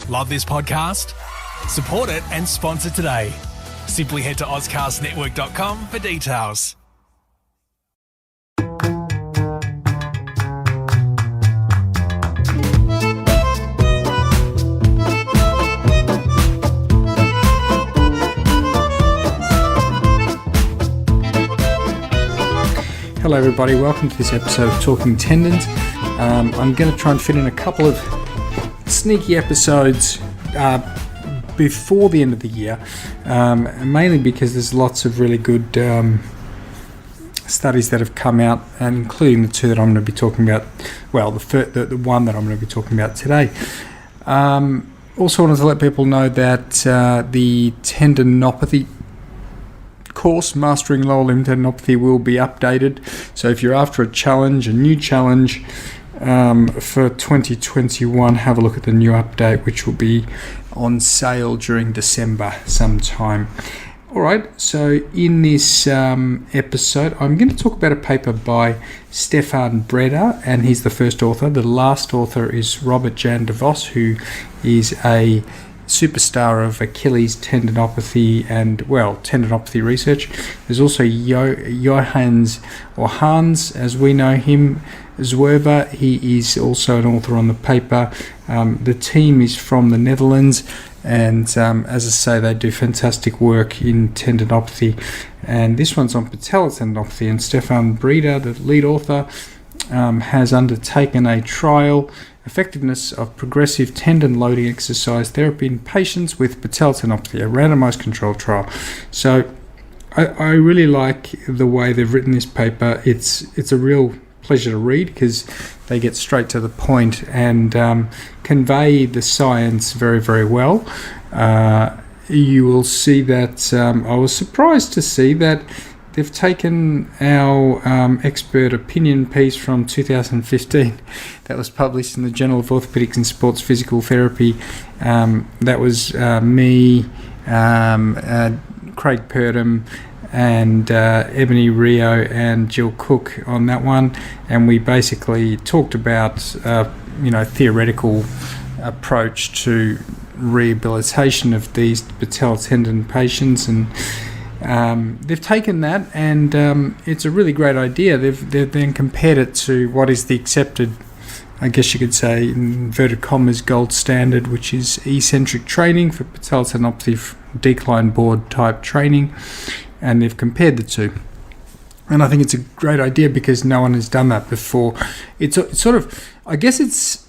Love this podcast? Support it and sponsor today. Simply head to ozcastnetwork.com for details. Hello everybody, welcome to this episode of Talking Tendons. I'm going to try and fit in a couple of sneaky episodes before the end of the year, mainly because there's lots of really good studies that have come out, and including the two that I'm going to be talking about, well, the one that I'm going to be talking about today. Also wanted to let people know that the tendinopathy course, Mastering Lower Limb Tendinopathy, will be updated. So if you're after a new challenge for 2021, have a look at the new update, which will be on sale during December sometime. Alright, so in this episode, I'm going to talk about a paper by Stefan Breda, and he's the first author. The last author is Robert Jan de Vos, who is a superstar of Achilles tendinopathy and, well, tendinopathy research. There's also Johannes, or Hans as we know him, Zwerber. He is also an author on the paper. The team is from the Netherlands, and as I say, they do fantastic work in tendinopathy, and this one's on Patellar Tendinoapthy. And Stefan Breda, the lead author, has undertaken a trial effectiveness of progressive tendon loading exercise therapy in patients with Patellar Tendinopathy, a randomized controlled trial. So I really like the way they've written this paper. It's a real pleasure to read because they get straight to the point and convey the science very, very well. You will see that I was surprised to see that they've taken our expert opinion piece from 2015 that was published in the Journal of Orthopedics and Sports Physical Therapy. That was me, Craig Purdom, and Ebony Rio and Jill Cook on that one, and we basically talked about theoretical approach to rehabilitation of these patellar tendon patients, and they've taken that, and it's a really great idea. They've then compared it to what is the accepted, I guess you could say, in inverted commas, gold standard, which is eccentric training for patellar tendinopathy, decline board type training, and they've compared the two. And I think it's a great idea because no one has done that before. It's sort of, I guess it's,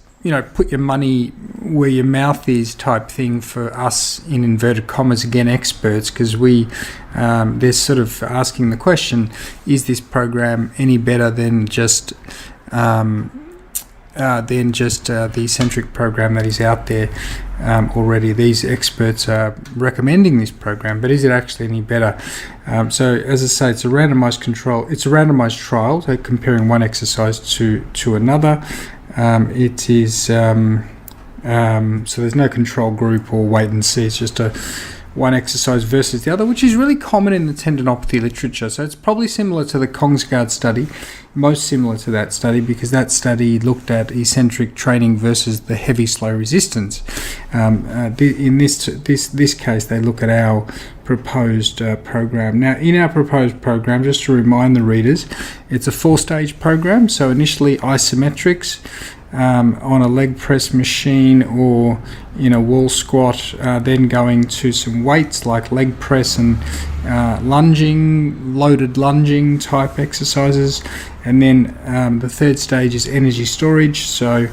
put your money where your mouth is type thing for us, in inverted commas, again, experts, because they're sort of asking the question, is this program any better than just the eccentric program that is out there already? These experts are recommending this program, but is it actually any better? So as I say, it's a randomized trial, so comparing one exercise to another. It is so there's no control group or wait and see. It's just one exercise versus the other, which is really common in the tendinopathy literature. So it's probably similar to the Kongsgaard study, most similar to that study, because that study looked at eccentric training versus the heavy slow resistance. In this case, they look at our proposed program. Now, in our proposed program, just to remind the readers, it's a 4-stage program. So initially isometrics on a leg press machine or in a wall squat, then going to some weights like leg press and loaded lunging type exercises, and then the third stage is energy storage, so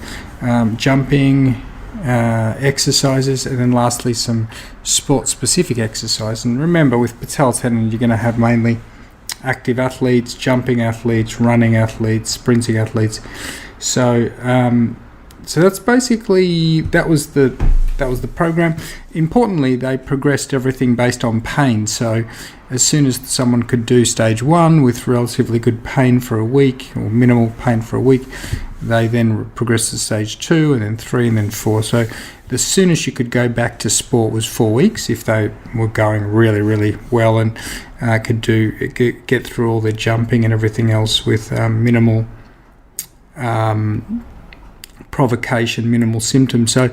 jumping exercises, and then lastly some sport specific exercise. And remember, with patellar tendon, you're going to have mainly active athletes, jumping athletes, running athletes, sprinting athletes. So that's basically, that was the program. Importantly, they progressed everything based on pain. So as soon as someone could do stage 1 with relatively good pain for a week, or minimal pain for a week, they then progressed to stage 2, and then 3, and then 4. So the soonest you could go back to sport was 4 weeks if they were going really, really well and could get through all their jumping and everything else with minimal provocation, minimal symptoms. So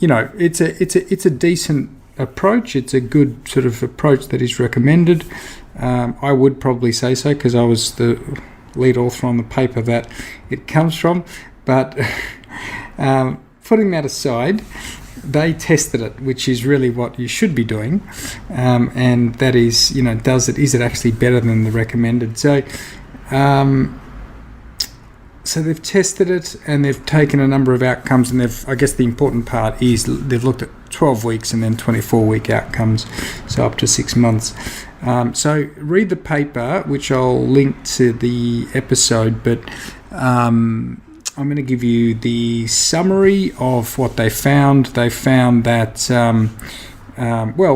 it's a decent approach. It's a good sort of approach that is recommended. I would probably say so because I was the lead author on the paper that it comes from. But putting that aside, they tested it, which is really what you should be doing, and that is, is it actually better than the recommended? So they've tested it and they've taken a number of outcomes, and I guess the important part is they've looked at 12 weeks and then 24-week outcomes, so up to 6 months. So read the paper, which I'll link to the episode, but I'm going to give you the summary of what they found. They found that,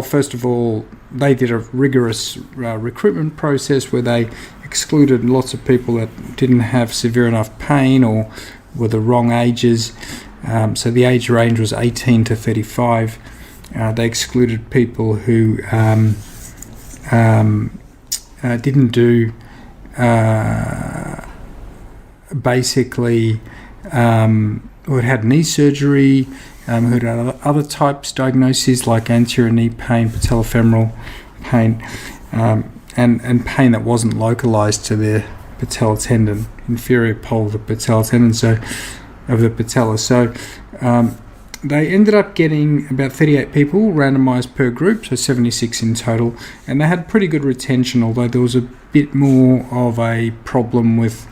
first of all, they did a rigorous recruitment process where they excluded lots of people that didn't have severe enough pain or were the wrong ages. So the age range was 18 to 35. They excluded people who didn't do who had knee surgery, who had other types diagnoses like anterior knee pain, patellofemoral pain, and pain that wasn't localized to their patellar tendon, inferior pole of the patellar tendon, so of the patella. So they ended up getting about 38 people randomized per group, so 76 in total, and they had pretty good retention, although there was a bit more of a problem with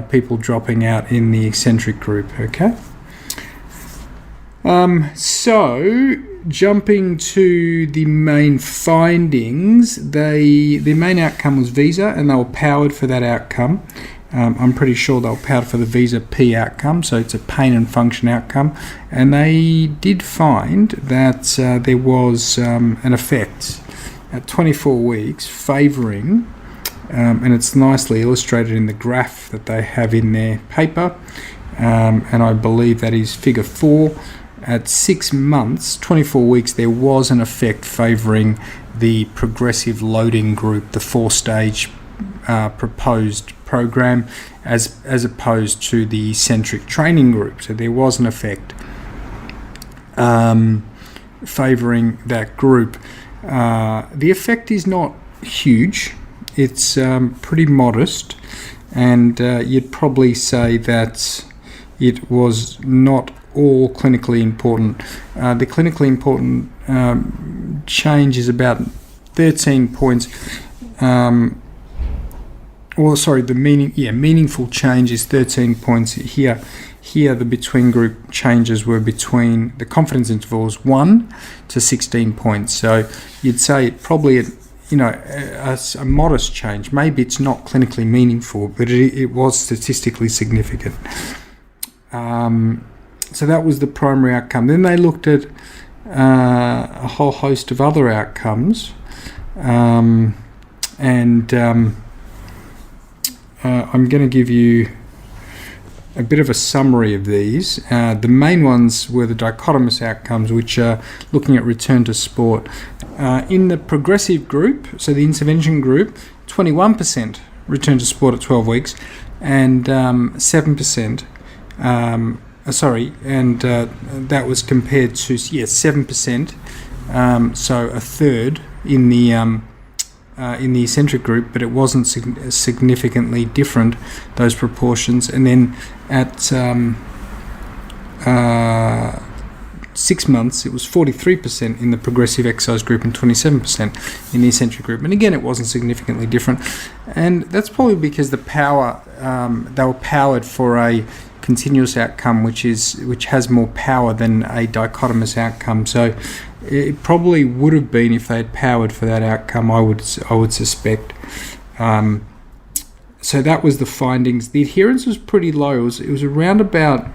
people dropping out in the eccentric group. Okay. So jumping to the main findings, the main outcome was visa, and they were powered for that outcome. I'm pretty sure they were powered for the visa P outcome, so it's a pain and function outcome, and they did find that there was an effect at 24 weeks favouring, and it's nicely illustrated in the graph that they have in their paper, and I believe that is figure 4. At 6 months, 24 weeks, there was an effect favouring the progressive loading group, the 4-stage proposed program, as opposed to the eccentric training group. So there was an effect favouring that group. The effect is not huge. It's pretty modest, and you'd probably say that it was not all clinically important. The clinically important change is about 13 points. Meaningful change is 13 points here. Here, the between group changes were between the confidence intervals 1 to 16 points. So you'd say it probably a modest change. Maybe it's not clinically meaningful, but it was statistically significant. So that was the primary outcome. Then they looked at a whole host of other outcomes, and I'm going to give you a bit of a summary of these. The main ones were the dichotomous outcomes, which are looking at return to sport. In the progressive group, so the intervention group, 21% return to sport at 12 weeks, and 7%. That was compared to 7%. So a third in the eccentric group, but it wasn't significantly different, those proportions. And then at 6 months, it was 43% in the progressive exercise group and 27% in the eccentric group. And again, it wasn't significantly different. And that's probably because they were powered for a continuous outcome, which has more power than a dichotomous outcome. So it probably would have been, if they had powered for that outcome, I would suspect. So that was the findings. The adherence was pretty low. It was around about,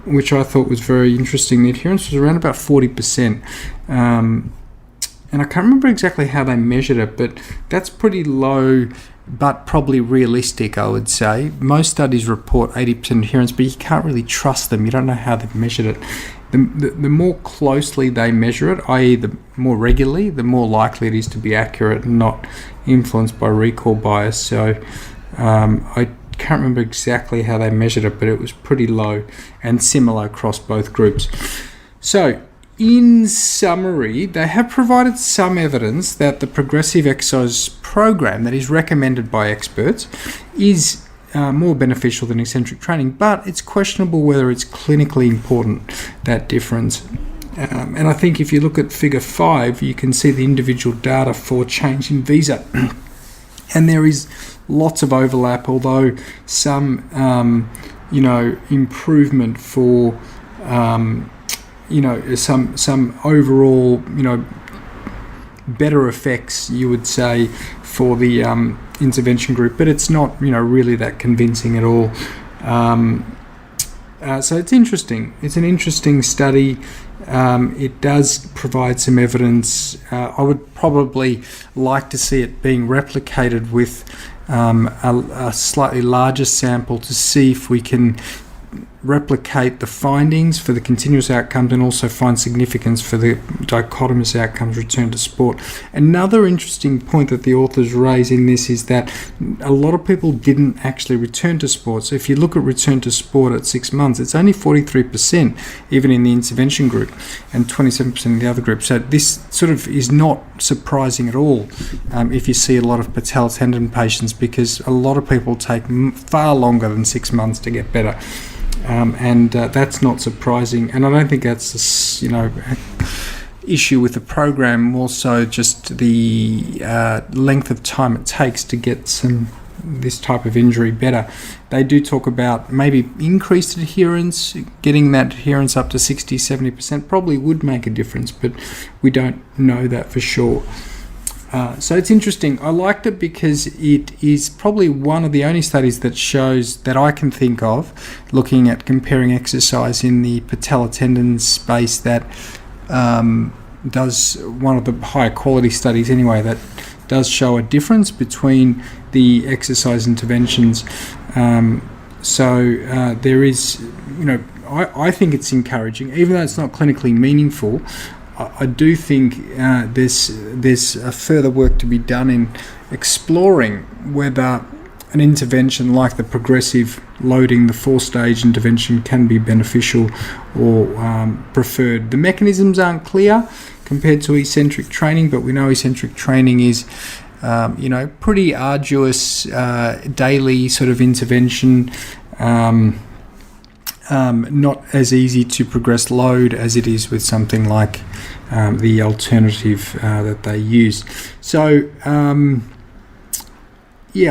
which I thought was very interesting. The adherence was around about 40%. And I can't remember exactly how they measured it, but that's pretty low, but probably realistic, I would say. Most studies report 80% adherence, but you can't really trust them. You don't know how they've measured it. The more closely they measure it, i.e. the more regularly, the more likely it is to be accurate and not influenced by recall bias. So I can't remember exactly how they measured it, but it was pretty low and similar across both groups. So, in summary, they have provided some evidence that the progressive exercise program that is recommended by experts is more beneficial than eccentric training, but it's questionable whether it's clinically important, that difference. And I think if you look at figure 5, you can see the individual data for change in visa. And there is lots of overlap, although some, improvement for, some overall, better effects, you would say, for the intervention group. But it's not, really that convincing at all. So it's interesting. It's an interesting study. It does provide some evidence. I would probably like to see it being replicated with a slightly larger sample to see if we can replicate the findings for the continuous outcomes and also find significance for the dichotomous outcomes return to sport. Another interesting point that the authors raise in this is that a lot of people didn't actually return to sport. So if you look at return to sport at 6 months, it's only 43%, even in the intervention group, and 27% in the other group. So this sort of is not surprising at all if you see a lot of patellar tendon patients, because a lot of people take far longer than 6 months to get better. And that's not surprising, and I don't think that's issue with the program, more so just the length of time it takes to get this type of injury better. They do talk about maybe increased adherence, getting that adherence up to 60-70% probably would make a difference, but we don't know that for sure. So it's interesting. I liked it because it is probably one of the only studies that shows, that I can think of, looking at comparing exercise in the patellar tendon space, that does one of the higher quality studies anyway, that does show a difference between the exercise interventions. So there is, I think it's encouraging, even though it's not clinically meaningful. I do think there's further work to be done in exploring whether an intervention like the progressive loading, the 4-stage intervention, can be beneficial or preferred. The mechanisms aren't clear compared to eccentric training, but we know eccentric training is pretty arduous daily sort of intervention. Not as easy to progress load as it is with something like the alternative that they use. So, I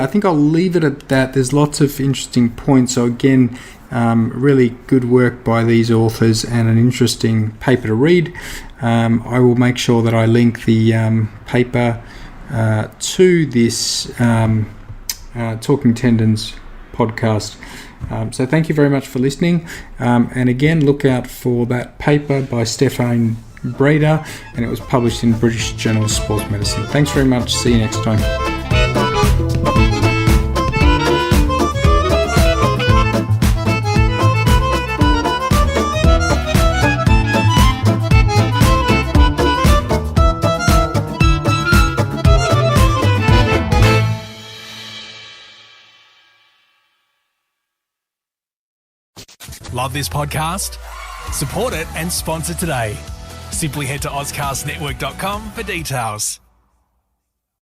think I'll leave it at that. There's lots of interesting points. So again, really good work by these authors and an interesting paper to read. I will make sure that I link the paper to this Talking Tendons podcast. So thank you very much for listening. And again, look out for that paper by Stefan Breda, and it was published in British Journal of Sports Medicine. Thanks very much. See you next time. Love this podcast? Support it and sponsor today. Simply head to AuscastNetwork.com for details.